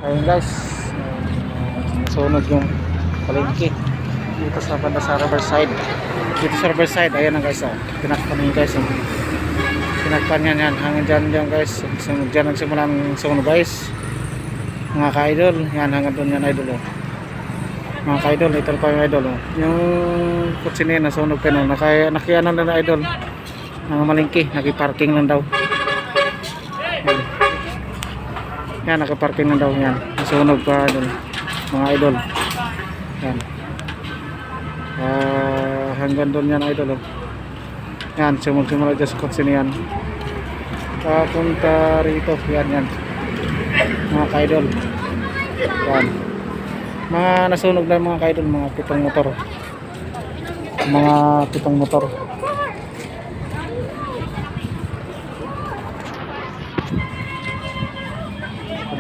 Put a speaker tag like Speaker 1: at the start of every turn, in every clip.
Speaker 1: Ayun guys, nasunog yung palengke dito sa banda sa Riverside. Dito sa Riverside, ayan na guys, tinakpan yun guys. Tinakpan yan hanggang dyan guys. Dyan nagsimula ng sunog guys, mga ka-idol. Yan hanggang doon yan idol mga ka-idol. Ito pa yung idol yung kutsi na yan nasunog pa nun. Nakianan na idol mga malengke, nakiparking lang daw. Yan, nakaparking na daw yan. Nasunog pa doon mga idol. Yan. Hanggang doon yan idol. Yan, sumula dyan sa kotse niyan. Papunta rito. Yan. Mga ka-idol. Yan. Mga nasunog na mga ka-idol. Mga 7 motor. Mga 7 motor.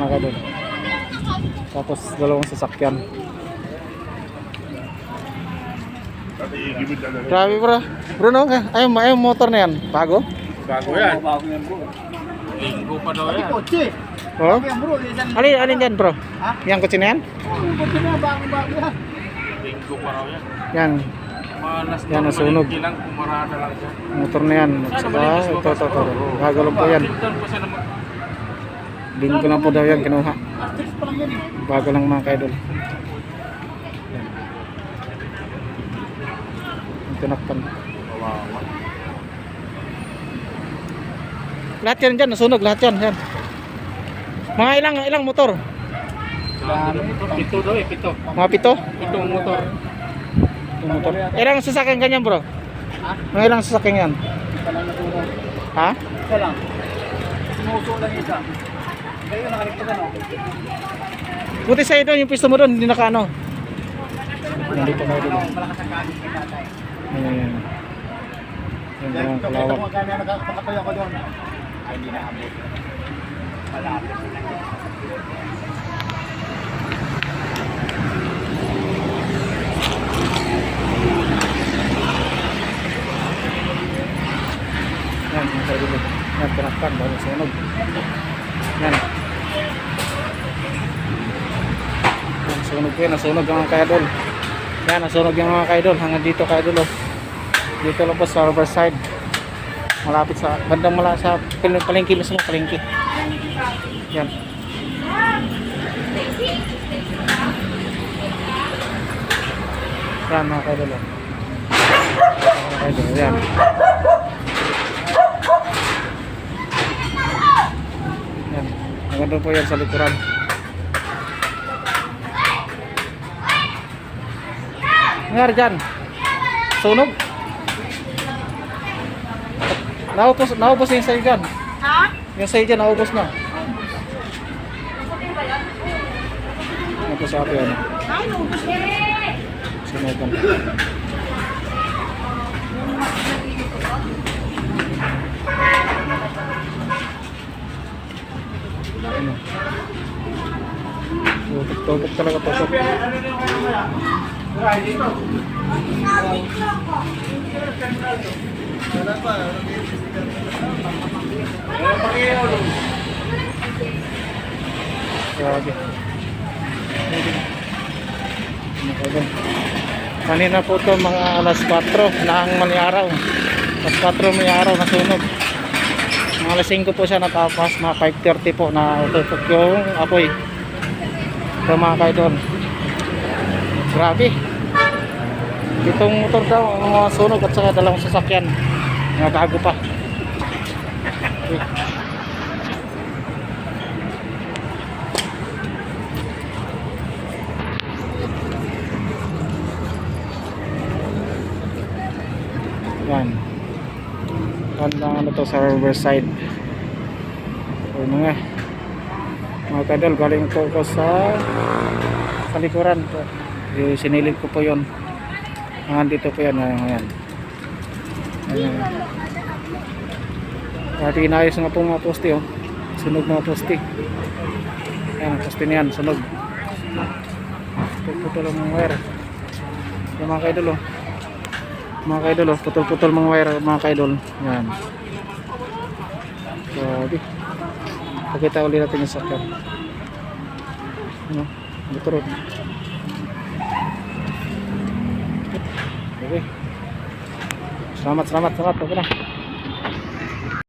Speaker 1: Mga doon. Tapos 2 sasakyan. Grabe bro. Bruno, ayaw motor na yan. Bago?
Speaker 2: Bago yan.
Speaker 3: Bago yan bro.
Speaker 2: Linggo pa daw yan.
Speaker 3: Kotse.
Speaker 1: Oh?
Speaker 3: Bago yan bro.
Speaker 1: Alin yan bro?
Speaker 3: Ha?
Speaker 1: Yang kotse na yan?
Speaker 3: Kotse na bago yan.
Speaker 2: Linggo pa daw yan.
Speaker 1: Yan.
Speaker 2: Malas
Speaker 1: Yan, nasunog.
Speaker 2: Lang, pumarada lang siya.
Speaker 1: Motor na yan. Ito. Bago lang po yan.
Speaker 2: Doon po siya naman.
Speaker 1: Linggo lang po daw yan kinuha.
Speaker 3: Asterix pa lang yan eh.
Speaker 1: Bago lang mga ka-idol. Tinakpan.
Speaker 2: Kawawa.
Speaker 1: Lahat yan dyan, nasunog lahat yan. Mga ilang motor?
Speaker 2: Pito daw eh, pito.
Speaker 1: Mga 7?
Speaker 2: Pitong motor.
Speaker 1: Motor. Ilang sasakyan ganyan bro?
Speaker 3: Ha?
Speaker 1: Mga ilang sasakyan yan?
Speaker 3: Isa lang natulog.
Speaker 1: Ha?
Speaker 3: Isa lang. Sinuso lang isa. Kayo nakaligtasan o.
Speaker 1: Buti sa'yo doon, yung pisto mo doon, hindi nakaano. Nandito na doon.
Speaker 3: Malakas ang kanin kay tatay.
Speaker 1: Ayan. Yan ang
Speaker 3: Ito
Speaker 1: kalawak.
Speaker 3: mo kami nakakatayo ako doon. Ay hindi na abot. Malapit.
Speaker 1: Yan, yung sa dulo. Yan, tinakpan, bago sunog. Yan. Yan, sunog yan, nasunog yung mga ka-idol. Yan, nasunog yung mga ka-idol. Hanggang dito ka-idol. Dito lang po sa Riverside. Malapit sa, bandang mula sa palengke mismo, palengke. Yan. Yan mga ka-idol. Mga ka-idol, yan. Yan. Maganda po yan sa likuran. Nangyari dyan? Sunog? Naubos yung sa'yo dyan.
Speaker 4: Ha?
Speaker 1: Yung sa'yo dyan, naubos na. Ano po sa atin yan?
Speaker 4: Ay, naubos na.
Speaker 1: Sunogan. Ano? Tutok talaga tutok. Grabe. Kanina po ito mga alas 4 ng maliaraw. Alas 4 maliaraw nasunog. Mga alas 5 po siya natapos, mga 5:30 po na tutok yung apoy. Ito mga kaidol. Grabe. Itong motor daw ang mga sunog at saka 2 sasakyan. Mga bago pa. Okay. Yan. Bandang ano to sa Riverside. So, mga kadol, galing po ko sa likuran po. Sinilid ko po yun. Dito po yan. Ayan. Dati inayos nga po mga poste oh. Sunog mga poste. Ayan, poste niyan, sunog. Putol ang wire. Yung mga kaidol oh. Mga kaidol oh, putol-putol mga wire mga kaidol. Yan. Grabe. Pakita ulit natin yung sakyan. Ano? Motor. Okay. Salamat. Okay na.